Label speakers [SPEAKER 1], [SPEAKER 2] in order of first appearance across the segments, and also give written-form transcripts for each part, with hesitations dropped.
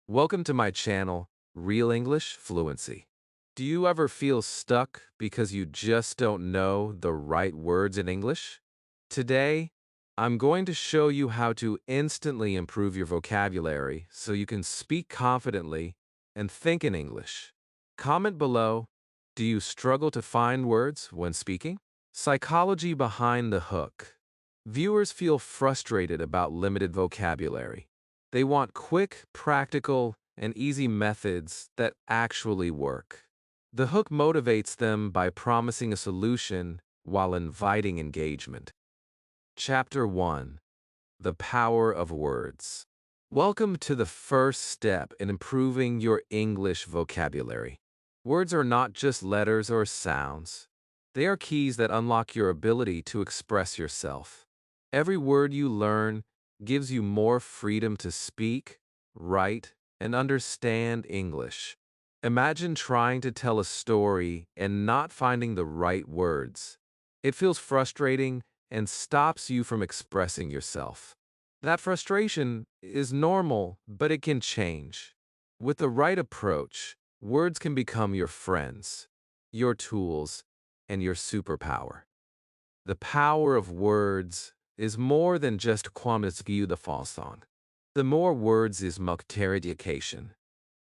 [SPEAKER 1] Welcome to my channel, Real English Fluency. Do you ever feel stuck because you just don't know the right words in English? Today, I'm going to show you how to instantly improve your vocabulary so you can speak confidently and think in English. Comment below, do you struggle to find words when speaking? Psychology behind the hook. Viewers feel frustrated about limited vocabulary. They want quick, practical, and easy methods that actually work. The hook motivates them by promising a solution while inviting engagement. Chapter 1. The Power of Words. Welcome to the first step in improving your English vocabulary. Words are not just letters or sounds. They are keys that unlock your ability to express yourself. Every word you learn gives you more freedom to speak, write, and understand English. Imagine trying to tell a story and not finding the right words. It feels frustrating and stops you from expressing yourself. That frustration is normal, but it can change. With the right approach, words can become your friends, your tools, and your superpower. The power of words is more than just quantity the falsong. The more words is multiplication.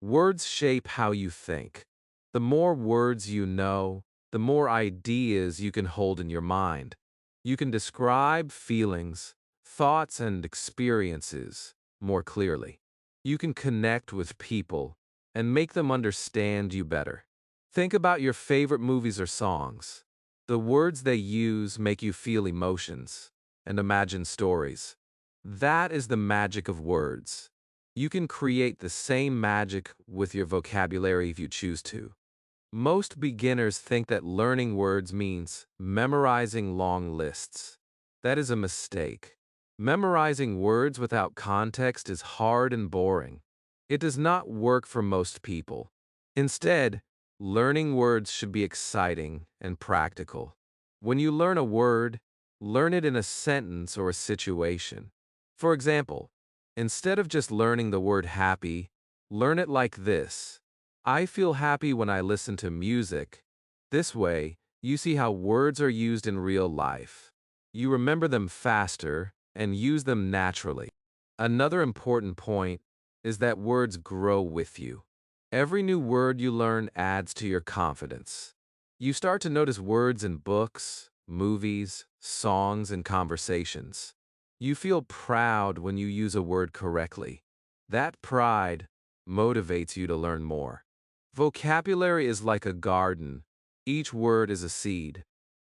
[SPEAKER 1] Words shape how you think. The more words you know, the more ideas you can hold in your mind. You can describe feelings, thoughts, and experiences more clearly. You can connect with people and make them understand you better. Think about your favorite movies or songs. The words they use make you feel emotions and imagine stories. That is the magic of words. You can create the same magic with your vocabulary if you choose to. Most beginners think that learning words means memorizing long lists. That is a mistake. Memorizing words without context is hard and boring. It does not work for most people. Instead, learning words should be exciting and practical. When you learn a word, learn it in a sentence or a situation. For example, instead of just learning the word happy, learn it like this. I feel happy when I listen to music. This way, you see how words are used in real life. You remember them faster and use them naturally. Another important point is that words grow with you. Every new word you learn adds to your confidence. You start to notice words in books, movies, songs, and conversations. You feel proud when you use a word correctly. That pride motivates you to learn more. Vocabulary is like a garden. Each word is a seed.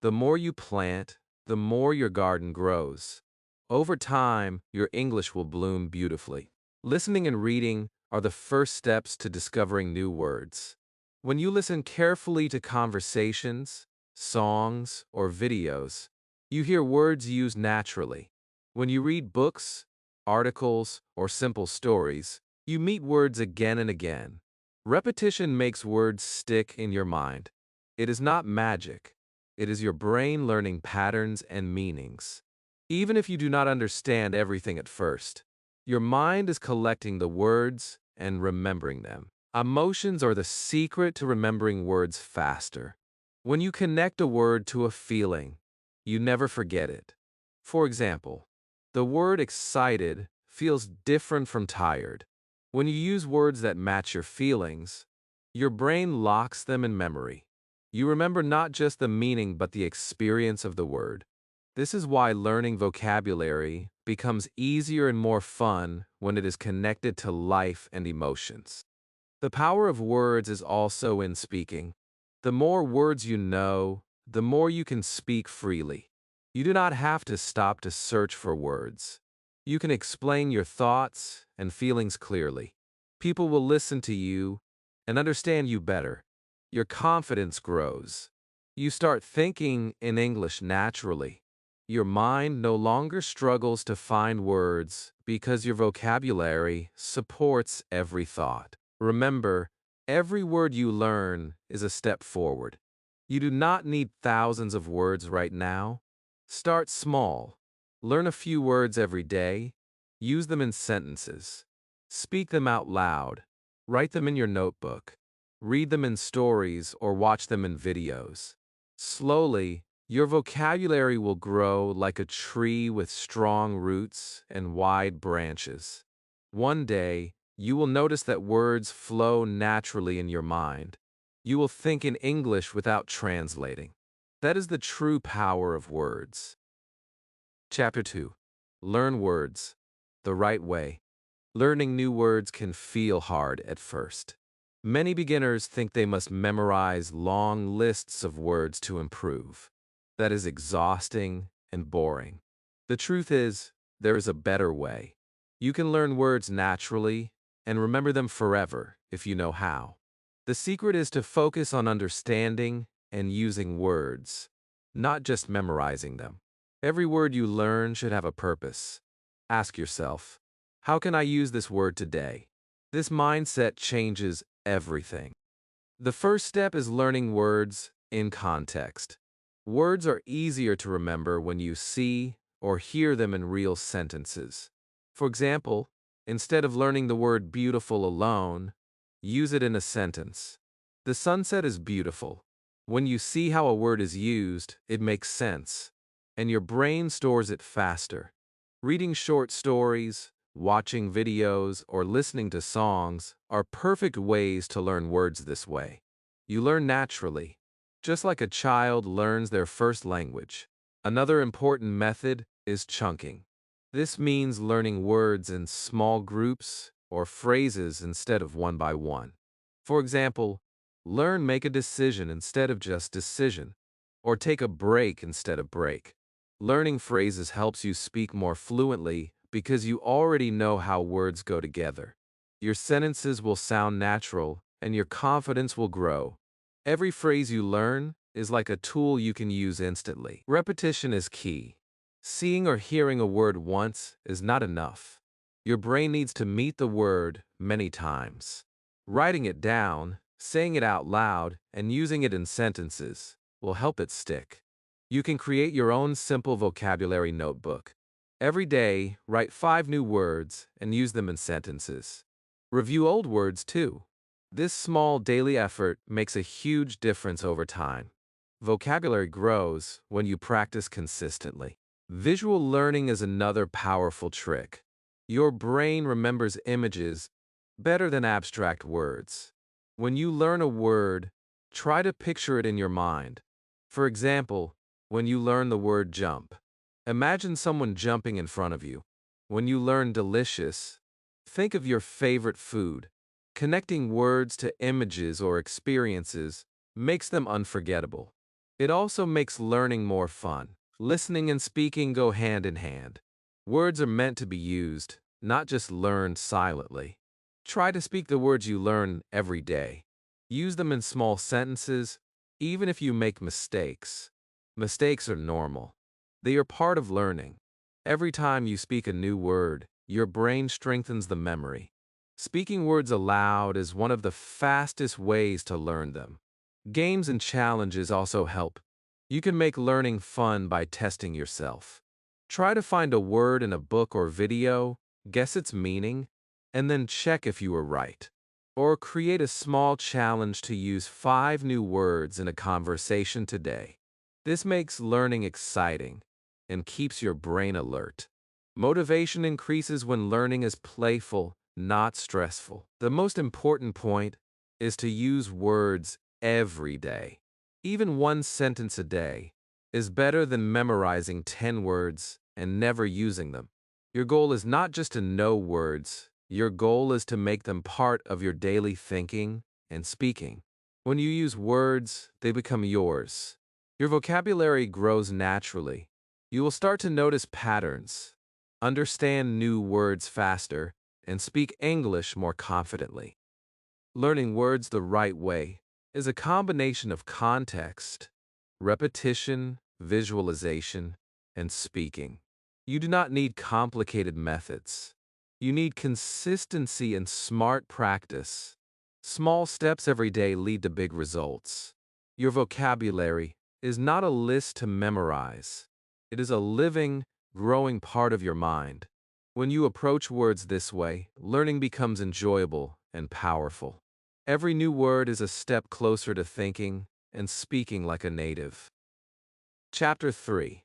[SPEAKER 1] The more you plant, the more your garden grows. Over time, your English will bloom beautifully. Listening and reading are the first steps to discovering new words. When you listen carefully to conversations, songs, or videos, you hear words used naturally. When you read books, articles, or simple stories, you meet words again and again. Repetition makes words stick in your mind. It is not magic. It is your brain learning patterns and meanings. Even if you do not understand everything at first, your mind is collecting the words and remembering them. Emotions are the secret to remembering words faster. When you connect a word to a feeling, you never forget it. For example, the word excited feels different from tired. When you use words that match your feelings, your brain locks them in memory. You remember not just the meaning but the experience of the word. This is why learning vocabulary becomes easier and more fun when it is connected to life and emotions. The power of words is also in speaking. The more words you know, the more you can speak freely. You do not have to stop to search for words. You can explain your thoughts and feelings clearly. People will listen to you and understand you better. Your confidence grows. You start thinking in English naturally. Your mind no longer struggles to find words because your vocabulary supports every thought. Remember, every word you learn is a step forward. You do not need thousands of words right now. Start small. Learn a few words every day. Use them in sentences. Speak them out loud. Write them in your notebook. Read them in stories or watch them in videos. Slowly, your vocabulary will grow like a tree with strong roots and wide branches. One day, you will notice that words flow naturally in your mind. You will think in English without translating. That is the true power of words. Chapter 2. Learn words the right way. Learning new words can feel hard at first. Many beginners think they must memorize long lists of words to improve. That is exhausting and boring. The truth is, there is a better way. You can learn words naturally and remember them forever if you know how. The secret is to focus on understanding and using words, not just memorizing them. Every word you learn should have a purpose. Ask yourself, how can I use this word today? This mindset changes everything. The first step is learning words in context. Words are easier to remember when you see or hear them in real sentences. For example, instead of learning the word beautiful alone, use it in a sentence. The sunset is beautiful. When you see how a word is used, it makes sense, and your brain stores it faster. Reading short stories, watching videos, or listening to songs are perfect ways to learn words this way. You learn naturally, just like a child learns their first language. Another important method is chunking. This means learning words in small groups or phrases instead of one by one. For example, learn make a decision instead of just decision, or take a break instead of break. Learning phrases helps you speak more fluently because you already know how words go together. Your sentences will sound natural and your confidence will grow. Every phrase you learn is like a tool you can use instantly. Repetition is key. Seeing or hearing a word once is not enough. Your brain needs to meet the word many times. Writing it down, saying it out loud, and using it in sentences will help it stick. You can create your own simple vocabulary notebook. Every day, write 5 new words and use them in sentences. Review old words too. This small daily effort makes a huge difference over time. Vocabulary grows when you practice consistently. Visual learning is another powerful trick. Your brain remembers images better than abstract words. When you learn a word, try to picture it in your mind. For example, when you learn the word jump, imagine someone jumping in front of you. When you learn delicious, think of your favorite food. Connecting words to images or experiences makes them unforgettable. It also makes learning more fun. Listening and speaking go hand in hand. Words are meant to be used, not just learned silently. Try to speak the words you learn every day. Use them in small sentences, even if you make mistakes. Mistakes are normal. They are part of learning. Every time you speak a new word, your brain strengthens the memory. Speaking words aloud is one of the fastest ways to learn them. Games and challenges also help. You can make learning fun by testing yourself. Try to find a word in a book or video, guess its meaning, and then check if you were right. Or create a small challenge to use 5 new words in a conversation today. This makes learning exciting and keeps your brain alert. Motivation increases when learning is playful, not stressful. The most important point is to use words every day. Even one sentence a day is better than memorizing 10 words and never using them. Your goal is not just to know words, your goal is to make them part of your daily thinking and speaking. When you use words, they become yours. Your vocabulary grows naturally. You will start to notice patterns, understand new words faster, and speak English more confidently. Learning words the right way is a combination of context, repetition, visualization, and speaking. You do not need complicated methods. You need consistency and smart practice. Small steps every day lead to big results. Your vocabulary is not a list to memorize. It is a living, growing part of your mind. When you approach words this way, learning becomes enjoyable and powerful. Every new word is a step closer to thinking and speaking like a native. Chapter 3.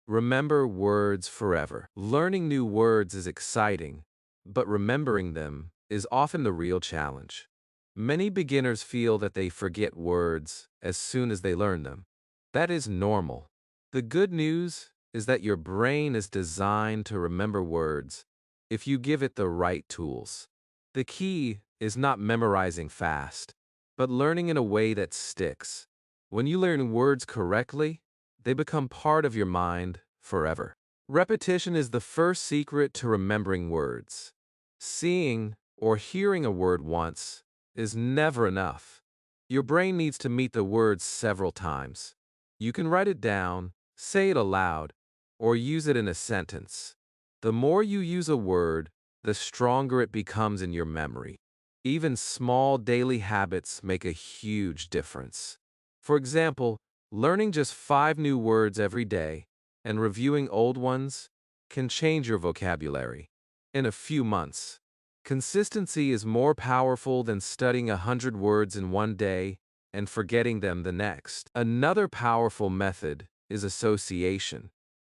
[SPEAKER 1] Remember words forever. Learning new words is exciting, but remembering them is often the real challenge. Many beginners feel that they forget words as soon as they learn them. That is normal. The good news is that your brain is designed to remember words if you give it the right tools. The key is not memorizing fast, but learning in a way that sticks. When you learn words correctly, they become part of your mind forever. Repetition is the first secret to remembering words. Seeing or hearing a word once is never enough. Your brain needs to meet the words several times. You can write it down, say it aloud, or use it in a sentence. The more you use a word, the stronger it becomes in your memory. Even small daily habits make a huge difference. For example, learning just 5 new words every day and reviewing old ones can change your vocabulary in a few months. Consistency is more powerful than studying 100 words in one day and forgetting them the next. Another powerful method is association.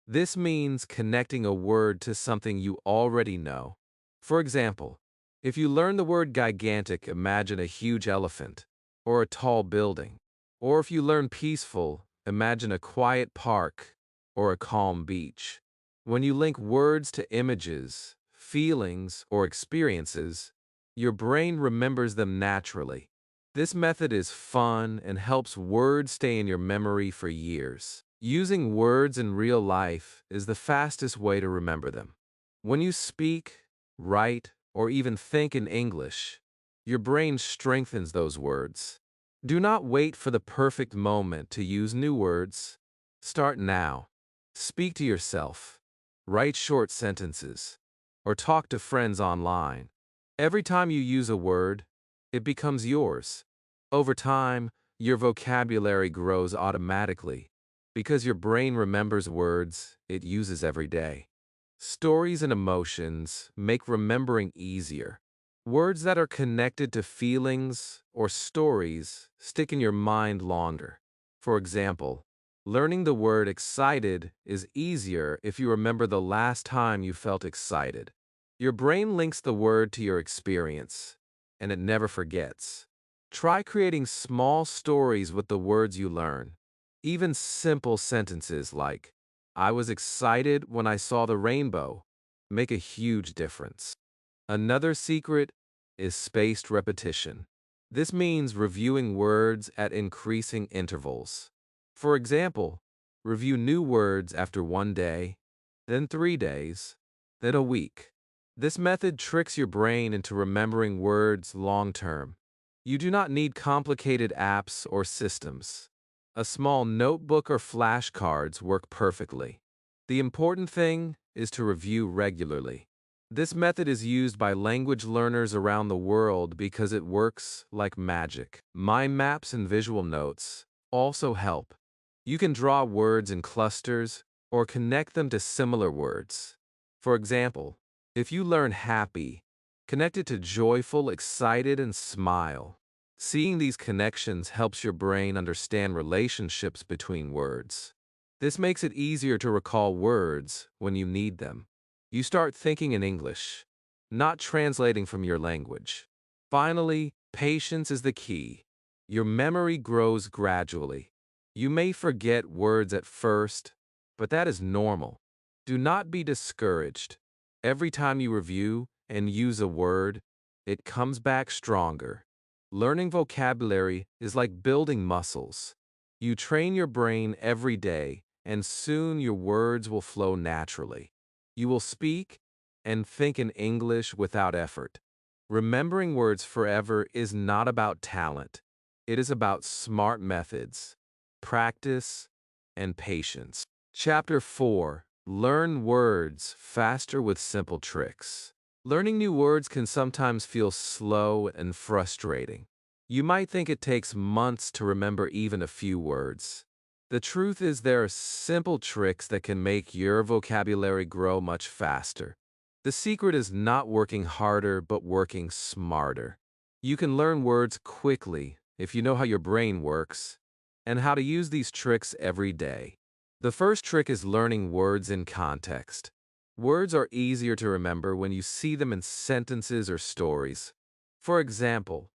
[SPEAKER 1] This means connecting a word to something you already know. For example, if you learn the word gigantic, imagine a huge elephant or a tall building. Or if you learn peaceful, imagine a quiet park or a calm beach. When you link words to images, feelings, or experiences, your brain remembers them naturally. This method is fun and helps words stay in your memory for years. Using words in real life is the fastest way to remember them. When you speak, write, or even think in English, your brain strengthens those words. Do not wait for the perfect moment to use new words. Start now. Speak to yourself. Write short sentences. Or talk to friends online. Every time you use a word, it becomes yours. Over time, your vocabulary grows automatically because your brain remembers words it uses every day. Stories and emotions make remembering easier. Words that are connected to feelings or stories stick in your mind longer. For example, learning the word excited is easier if you remember the last time you felt excited. Your brain links the word to your experience, and it never forgets. Try creating small stories with the words you learn. Even simple sentences like, "I was excited when I saw the rainbow," make a huge difference. Another secret is spaced repetition. This means reviewing words at increasing intervals. For example, review new words after 1 day, then 3 days, then a week. This method tricks your brain into remembering words long term. You do not need complicated apps or systems. A small notebook or flashcards work perfectly. The important thing is to review regularly. This method is used by language learners around the world because it works like magic. Mind maps and visual notes also help. You can draw words in clusters or connect them to similar words. For example, if you learn happy, connect it to joyful, excited, and smile. Seeing these connections helps your brain understand relationships between words. This makes it easier to recall words when you need them. You start thinking in English, not translating from your language. Finally, patience is the key. Your memory grows gradually. You may forget words at first, but that is normal. Do not be discouraged. Every time you review and use a word, it comes back stronger. Learning vocabulary is like building muscles. You train your brain every day, and soon your words will flow naturally. You will speak and think in English without effort. Remembering words forever is not about talent. It is about smart methods, practice, and patience. Chapter 4. Learn words faster with simple tricks. Learning new words can sometimes feel slow and frustrating. You might think it takes months to remember even a few words. The truth is there are simple tricks that can make your vocabulary grow much faster. The secret is not working harder, but working smarter. You can learn words quickly if you know how your brain works and how to use these tricks every day. The first trick is learning words in context. Words are easier to remember when you see them in sentences or stories. For example,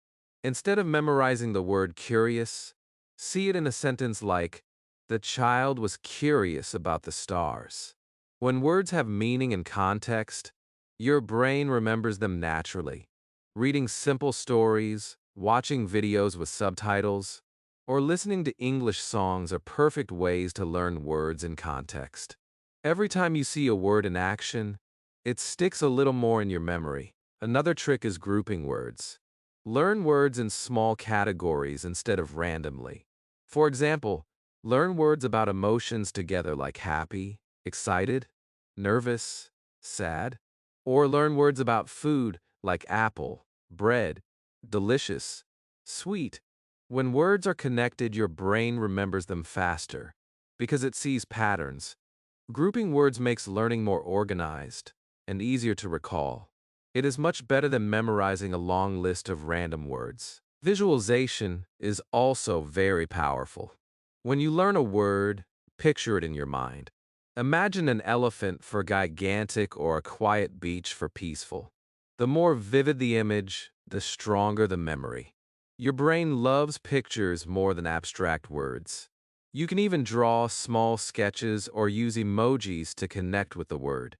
[SPEAKER 1] instead of memorizing the word curious, see it in a sentence like, "The child was curious about the stars." When words have meaning and context, your brain remembers them naturally. Reading simple stories, watching videos with subtitles, or listening to English songs are perfect ways to learn words in context. Every time you see a word in action, it sticks a little more in your memory. Another trick is grouping words. Learn words in small categories instead of randomly. For example, learn words about emotions together like happy, excited, nervous, sad, or learn words about food like apple, bread, delicious, sweet. When words are connected, your brain remembers them faster because it sees patterns. Grouping words makes learning more organized and easier to recall. It is much better than memorizing a long list of random words. Visualization is also very powerful. When you learn a word, picture it in your mind. Imagine an elephant for gigantic or a quiet beach for peaceful. The more vivid the image, the stronger the memory. Your brain loves pictures more than abstract words. You can even draw small sketches or use emojis to connect with the word.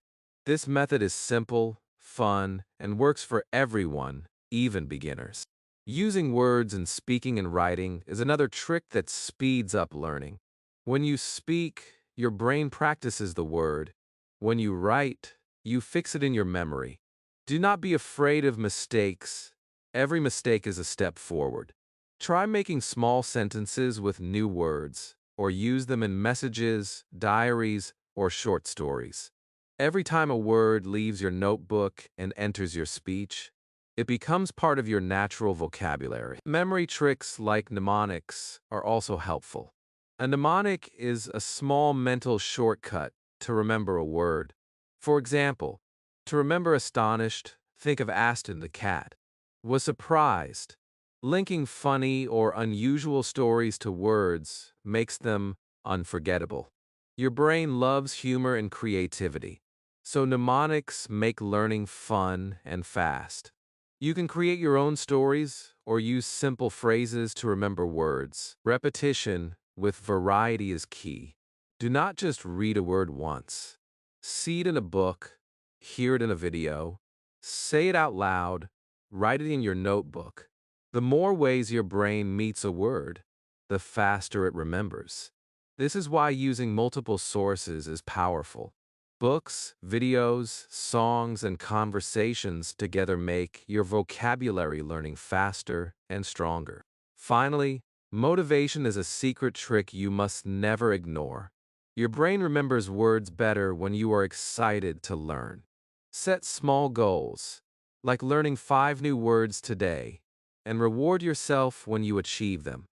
[SPEAKER 1] This method is simple, fun, and works for everyone, even beginners. Using words in speaking and writing is another trick that speeds up learning. When you speak, your brain practices the word. When you write, you fix it in your memory. Do not be afraid of mistakes. Every mistake is a step forward. Try making small sentences with new words, or use them in messages, diaries, or short stories. Every time a word leaves your notebook and enters your speech, it becomes part of your natural vocabulary. Memory tricks like mnemonics are also helpful. A mnemonic is a small mental shortcut to remember a word. For example, to remember astonished, think of Aston the cat. Was surprised. Linking funny or unusual stories to words makes them unforgettable. Your brain loves humor and creativity, so mnemonics make learning fun and fast. You can create your own stories or use simple phrases to remember words. Repetition with variety is key. Do not just read a word once. See it in a book, hear it in a video, say it out loud, write it in your notebook. The more ways your brain meets a word, the faster it remembers. This is why using multiple sources is powerful. Books, videos, songs, and conversations together make your vocabulary learning faster and stronger. Finally, motivation is a secret trick you must never ignore. Your brain remembers words better when you are excited to learn. Set small goals, like learning 5 new words today, and reward yourself when you achieve them.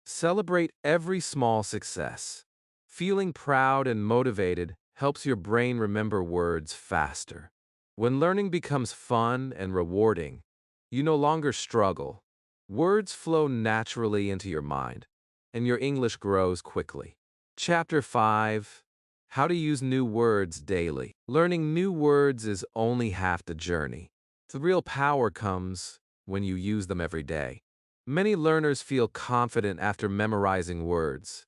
[SPEAKER 1] Celebrate every small success. Feeling proud and motivated helps your brain remember words faster. When learning becomes fun and rewarding, you no longer struggle. Words flow naturally into your mind, and your English grows quickly. Chapter 5: How to Use New Words Daily. Learning new words is only half the journey. The real power comes when you use them every day. Many learners feel confident after memorizing words,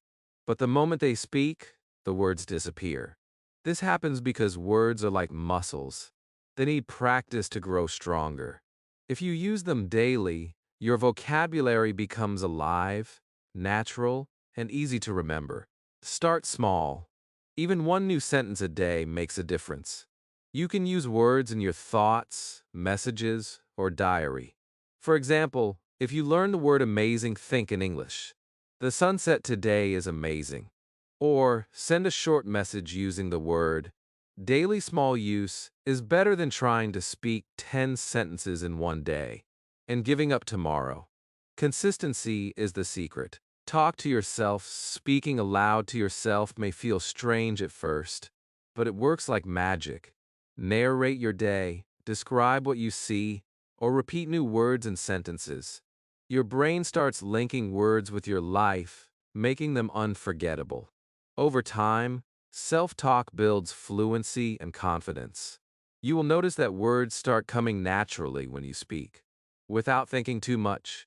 [SPEAKER 1] but the moment they speak, the words disappear. This happens because words are like muscles. They need practice to grow stronger. If you use them daily, your vocabulary becomes alive, natural, and easy to remember. Start small. Even one new sentence a day makes a difference. You can use words in your thoughts, messages, or diary. For example, if you learn the word amazing, think in English. The sunset today is amazing. Or send a short message using the word. Daily small use is better than trying to speak 10 sentences in one day and giving up tomorrow. Consistency is the secret. Talk to yourself. Speaking aloud to yourself may feel strange at first, but it works like magic. Narrate your day, describe what you see, or repeat new words and sentences. Your brain starts linking words with your life, making them unforgettable. Over time, self-talk builds fluency and confidence. You will notice that words start coming naturally when you speak, without thinking too much.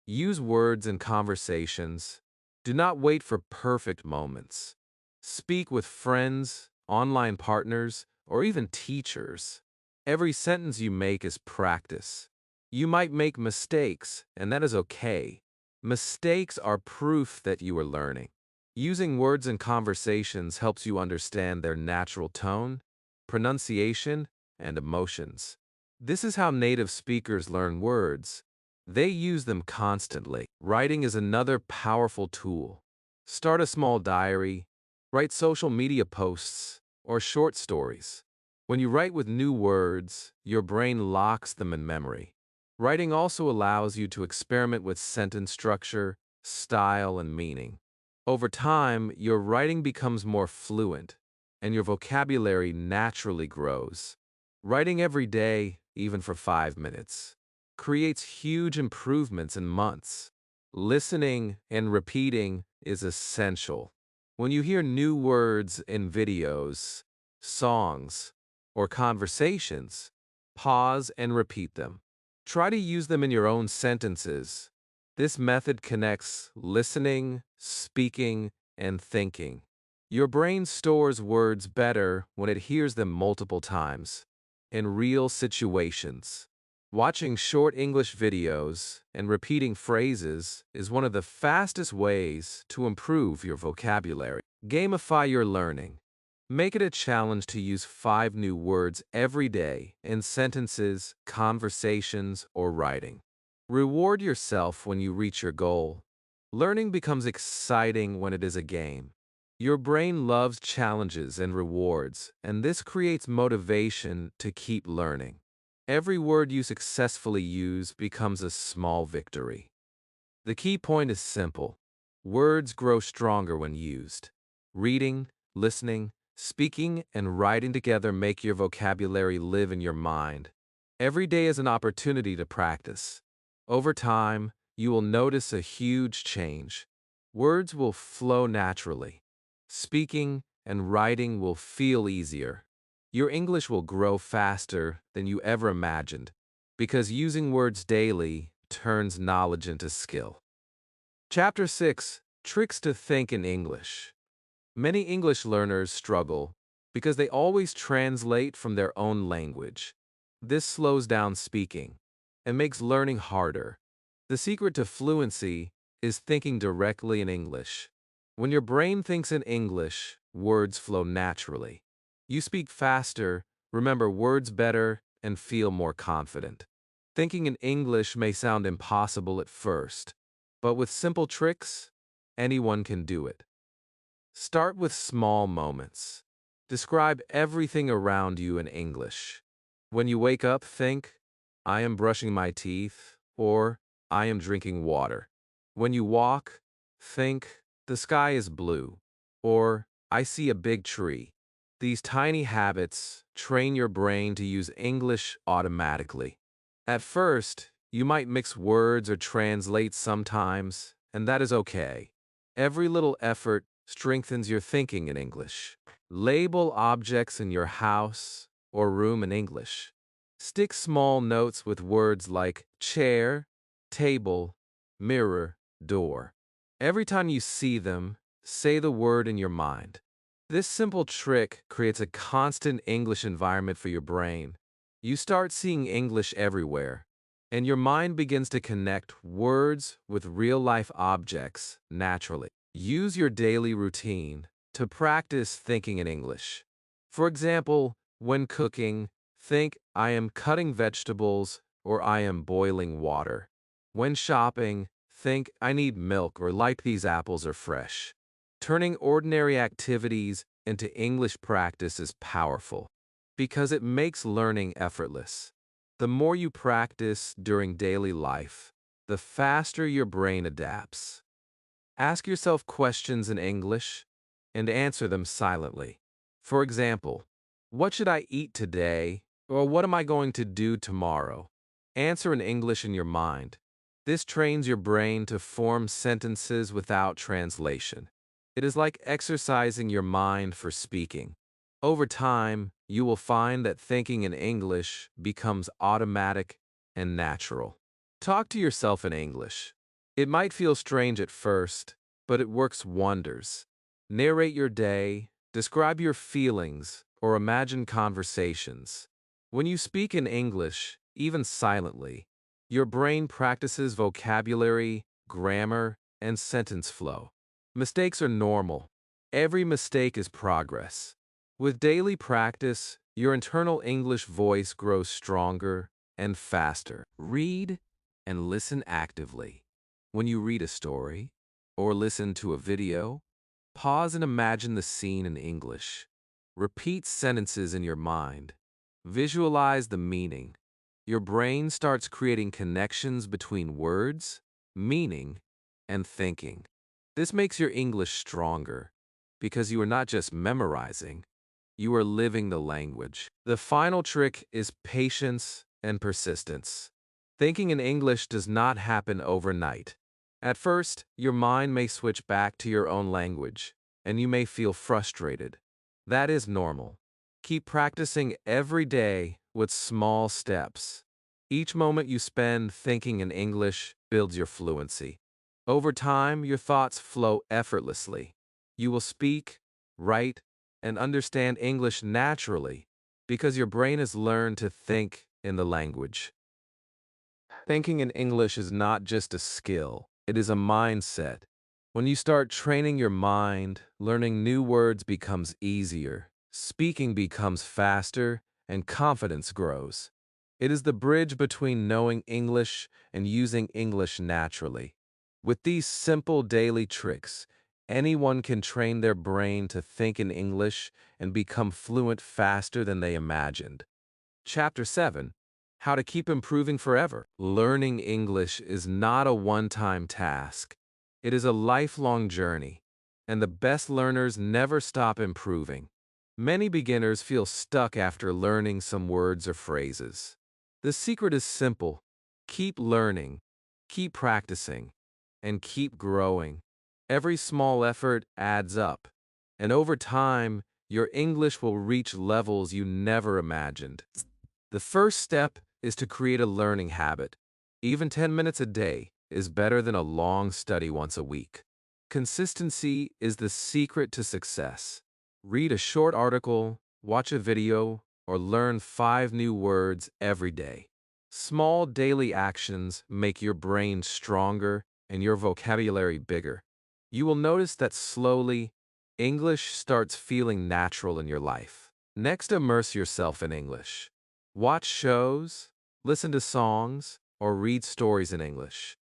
[SPEAKER 1] Use words in conversations. Do not wait for perfect moments. Speak with friends, online partners, or even teachers. Every sentence you make is practice. You might make mistakes, and that is okay. Mistakes are proof that you are learning. Using words in conversations helps you understand their natural tone, pronunciation, and emotions. This is how native speakers learn words. They use them constantly. Writing is another powerful tool. Start a small diary, write social media posts, or short stories. When you write with new words, your brain locks them in memory. Writing also allows you to experiment with sentence structure, style, and meaning. Over time, your writing becomes more fluent, and your vocabulary naturally grows. Writing every day, even for 5 minutes, creates huge improvements in months. Listening and repeating is essential. When you hear new words in videos, songs, or conversations, pause and repeat them. Try to use them in your own sentences. This method connects listening, speaking, and thinking. Your brain stores words better when it hears them multiple times, in real situations. Watching short English videos and repeating phrases is one of the fastest ways to improve your vocabulary. Gamify your learning. Make it a challenge to use 5 new words every day in sentences, conversations, or writing. Reward yourself when you reach your goal. Learning becomes exciting when it is a game. Your brain loves challenges and rewards, and this creates motivation to keep learning. Every word you successfully use becomes a small victory. The key point is simple. Words grow stronger when used. Reading, listening, speaking, and writing together make your vocabulary live in your mind. Every day is an opportunity to practice. Over time, you will notice a huge change. Words will flow naturally. Speaking and writing will feel easier. Your English will grow faster than you ever imagined, because using words daily turns knowledge into skill. Chapter 6: Tricks to Think in English. Many English learners struggle because they always translate from their own language. This slows down speaking and makes learning harder. The secret to fluency is thinking directly in English. When your brain thinks in English, words flow naturally. You speak faster, remember words better, and feel more confident. Thinking in English may sound impossible at first, but with simple tricks, anyone can do it. Start with small moments. Describe everything around you in English. When you wake up, think, I am brushing my teeth, or I am drinking water. When you walk, think, the sky is blue, or I see a big tree. These tiny habits train your brain to use English automatically. At first, you might mix words or translate sometimes, and that is okay. Every little effort strengthens your thinking in English. Label objects in your house or room in English. Stick small notes with words like chair, table, mirror, door. Every time you see them, say the word in your mind. This simple trick creates a constant English environment for your brain. You start seeing English everywhere, and your mind begins to connect words with real-life objects naturally. Use your daily routine to practice thinking in English. For example, when cooking, think, I am cutting vegetables or I am boiling water. When shopping, think, I need milk or like these apples are fresh. Turning ordinary activities into English practice is powerful because it makes learning effortless. The more you practice during daily life, the faster your brain adapts. Ask yourself questions in English and answer them silently. For example, What should I eat today? Or what am I going to do tomorrow? Answer in English in your mind. This trains your brain to form sentences without translation. It is like exercising your mind for speaking. Over time, you will find that thinking in English becomes automatic and natural. Talk to yourself in English. It might feel strange at first, but it works wonders. Narrate your day, describe your feelings, or imagine conversations. When you speak in English, even silently, your brain practices vocabulary, grammar, and sentence flow. Mistakes are normal. Every mistake is progress. With daily practice, your internal English voice grows stronger and faster. Read and listen actively. When you read a story or listen to a video, pause and imagine the scene in English. Repeat sentences in your mind. Visualize the meaning. Your brain starts creating connections between words, meaning, and thinking. This makes your English stronger because you are not just memorizing, you are living the language. The final trick is patience and persistence. Thinking in English does not happen overnight. At first, your mind may switch back to your own language, and you may feel frustrated. That is normal. Keep practicing every day with small steps. Each moment you spend thinking in English builds your fluency. Over time, your thoughts flow effortlessly. You will speak, write, and understand English naturally because your brain has learned to think in the language. Thinking in English is not just a skill, it is a mindset. When you start training your mind, learning new words becomes easier, speaking becomes faster, and confidence grows. It is the bridge between knowing English and using English naturally. With these simple daily tricks, anyone can train their brain to think in English and become fluent faster than they imagined. Chapter 7: How to Keep Improving Forever. Learning English is not a one-time task. It is a lifelong journey, and the best learners never stop improving. Many beginners feel stuck after learning some words or phrases. The secret is simple: keep learning, keep practicing, and keep growing. Every small effort adds up, and over time, your English will reach levels you never imagined. The first step is to create a learning habit. Even 10 minutes a day is better than a long study once a week. Consistency is the secret to success. Read a short article, watch a video, or learn 5 new words every day. Small daily actions make your brain stronger and your vocabulary bigger. You will notice that slowly, English starts feeling natural in your life. Next, immerse yourself in English. Watch shows, listen to songs, or read stories in English.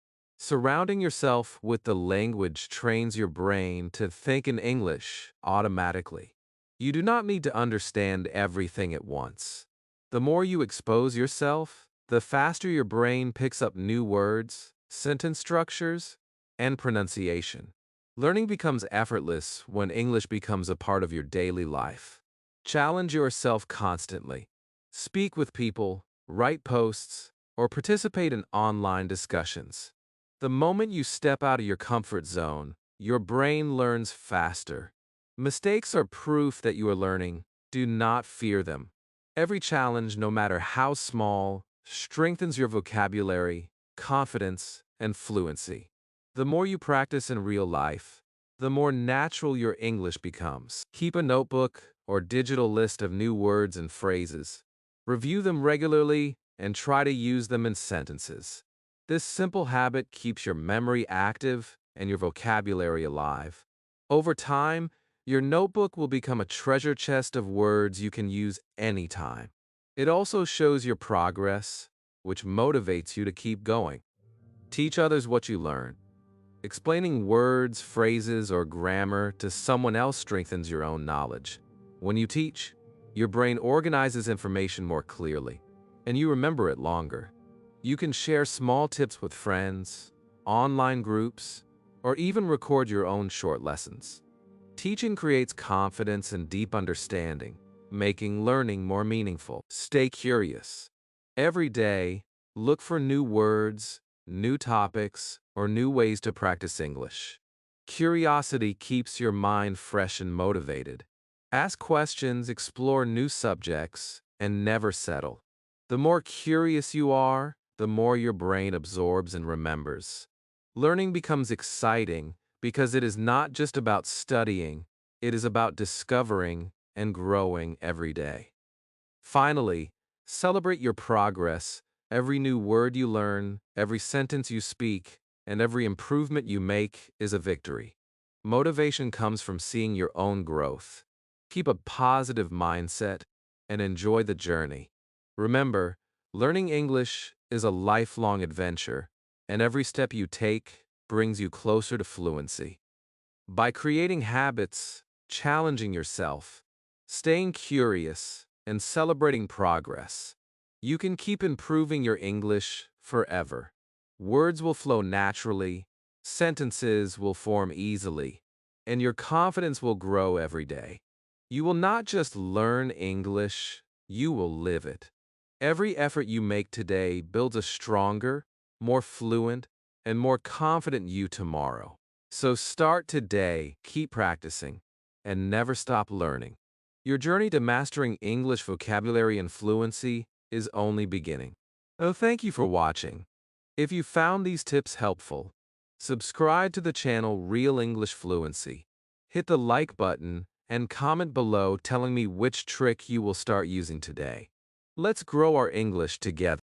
[SPEAKER 1] Surrounding yourself with the language trains your brain to think in English automatically. You do not need to understand everything at once. The more you expose yourself, the faster your brain picks up new words, sentence structures, and pronunciation. Learning becomes effortless when English becomes a part of your daily life. Challenge yourself constantly. Speak with people, write posts, or participate in online discussions. The moment you step out of your comfort zone, your brain learns faster. Mistakes are proof that you are learning. Do not fear them. Every challenge, no matter how small, strengthens your vocabulary, confidence, and fluency. The more you practice in real life, the more natural your English becomes. Keep a notebook or digital list of new words and phrases. Review them regularly and try to use them in sentences. This simple habit keeps your memory active and your vocabulary alive. Over time, your notebook will become a treasure chest of words you can use anytime. It also shows your progress, which motivates you to keep going. Teach others what you learn. Explaining words, phrases, or grammar to someone else strengthens your own knowledge. When you teach, your brain organizes information more clearly, and you remember it longer. You can share small tips with friends, online groups, or even record your own short lessons. Teaching creates confidence and deep understanding. making learning more meaningful. Stay curious. Every day, look for new words, new topics, or new ways to practice English. Curiosity keeps your mind fresh and motivated. Ask questions, explore new subjects, and never settle. The more curious you are, the more your brain absorbs and remembers. Learning becomes exciting because it is not just about studying, it is about discovering and growing every day. Finally, celebrate your progress. Every new word you learn, every sentence you speak, and every improvement you make is a victory. Motivation comes from seeing your own growth. Keep a positive mindset and enjoy the journey. Remember, learning English is a lifelong adventure, and every step you take brings you closer to fluency. By creating habits, challenging yourself, staying curious, and celebrating progress, you can keep improving your English forever. Words will flow naturally, sentences will form easily, and your confidence will grow every day. You will not just learn English, you will live it. Every effort you make today builds a stronger, more fluent, and more confident you tomorrow. So start today, keep practicing, and never stop learning. Your journey to mastering English vocabulary and fluency is only beginning. Oh, thank you for watching. If you found these tips helpful, subscribe to the channel Real English Fluency. Hit the like button and comment below telling me which trick you will start using today. Let's grow our English together.